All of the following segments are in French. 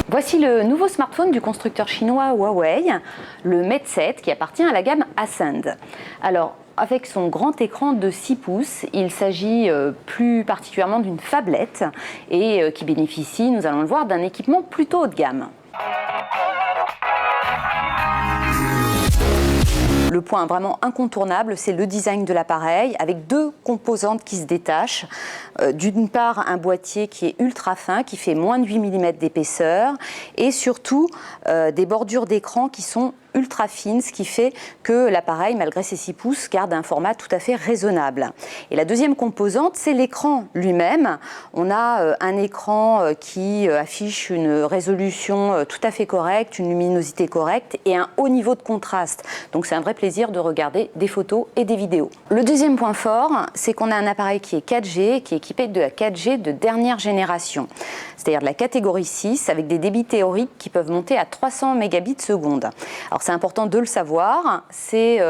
Voici le nouveau smartphone du constructeur chinois Huawei, le Mate 7, qui appartient à la gamme Ascend. Alors, avec son grand écran de 6 pouces, il s'agit plus particulièrement d'une phablette et qui bénéficie, nous allons le voir, d'un équipement plutôt haut de gamme. Le point vraiment incontournable, c'est le design de l'appareil avec deux composantes qui se détachent. D'une part, un boîtier qui est ultra fin, qui fait moins de 8 mm d'épaisseur et surtout des bordures d'écran qui sont ultra fines, ce qui fait que l'appareil, malgré ses 6 pouces, garde un format tout à fait raisonnable. Et la deuxième composante, c'est l'écran lui-même. On a un écran qui affiche une résolution tout à fait correcte, une luminosité correcte et un haut niveau de contraste. Donc c'est un vrai plaisir de regarder des photos et des vidéos. Le deuxième point fort, c'est qu'on a un appareil qui est 4G, qui est équipé de la 4G de dernière génération, c'est-à-dire de la catégorie 6, avec des débits théoriques qui peuvent monter à 300 mégabits seconde. Alors c'est important de le savoir, c'est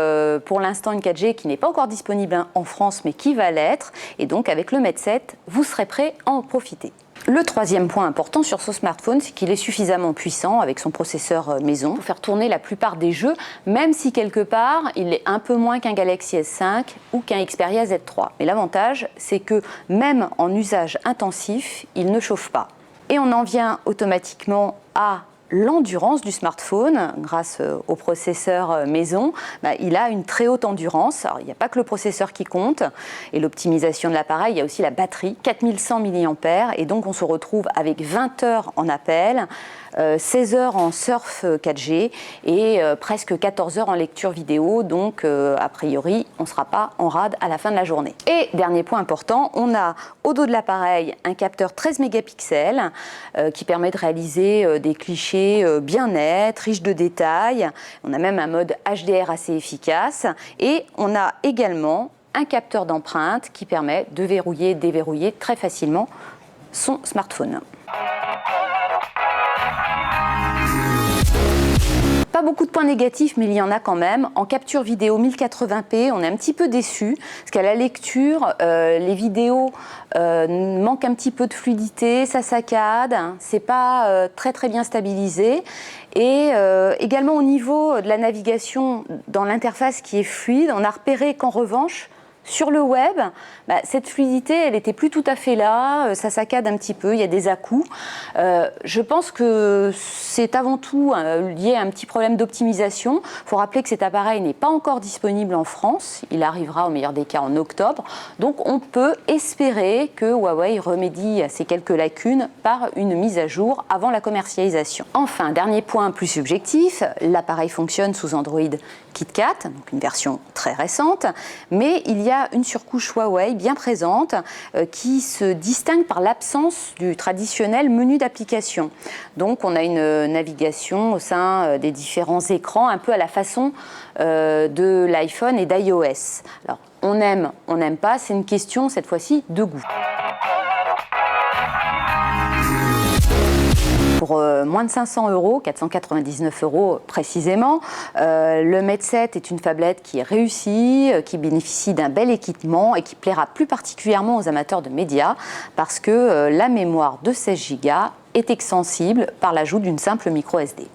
pour l'instant une 4G qui n'est pas encore disponible en France, mais qui va l'être, et donc avec le Mate 7, vous serez prêt à en profiter. Le troisième point important sur ce smartphone, c'est qu'il est suffisamment puissant avec son processeur maison pour faire tourner la plupart des jeux, même si quelque part il est un peu moins qu'un Galaxy S5 ou qu'un Xperia Z3. Mais l'avantage, c'est que même en usage intensif, il ne chauffe pas. Et on en vient automatiquement à l'endurance du smartphone. Grâce au processeur maison, il a une très haute endurance. Alors, il n'y a pas que le processeur qui compte et l'optimisation de l'appareil, il y a aussi la batterie, 4100 mAh, et donc on se retrouve avec 20 heures en appel, 16 heures en surf 4G et presque 14 heures en lecture vidéo, donc a priori on ne sera pas en rade à la fin de la journée. Et dernier point important, on a au dos de l'appareil un capteur 13 mégapixels qui permet de réaliser des clichés bien nets, riches de détails. On a même un mode HDR assez efficace et on a également un capteur d'empreinte qui permet de verrouiller et déverrouiller très facilement son smartphone. Pas beaucoup de points négatifs, mais il y en a quand même. En capture vidéo 1080p, on est un petit peu déçu, parce qu'à la lecture, les vidéos manquent un petit peu de fluidité, ça saccade, c'est pas très bien stabilisé. Et également au niveau de la navigation dans l'interface qui est fluide, on a repéré qu'en revanche, sur le web, cette fluidité, elle n'était plus tout à fait là, ça saccade un petit peu, il y a des à-coups. Je pense que c'est avant tout lié à un petit problème d'optimisation. Il faut rappeler que cet appareil n'est pas encore disponible en France, il arrivera au meilleur des cas en octobre. Donc on peut espérer que Huawei remédie à ces quelques lacunes par une mise à jour avant la commercialisation. Enfin, dernier point plus subjectif, l'appareil fonctionne sous Android KitKat, donc une version très récente, mais il y a une surcouche Huawei bien présente qui se distingue par l'absence du traditionnel menu d'application. Donc on a une navigation au sein des différents écrans, un peu à la façon de l'iPhone et d'iOS. Alors on aime, on n'aime pas, c'est une question cette fois-ci de goût. Pour moins de 500 €, 499 € précisément, le Mate 7 est une phablette qui est réussie, qui bénéficie d'un bel équipement et qui plaira plus particulièrement aux amateurs de médias parce que la mémoire de 16 Go est extensible par l'ajout d'une simple micro SD.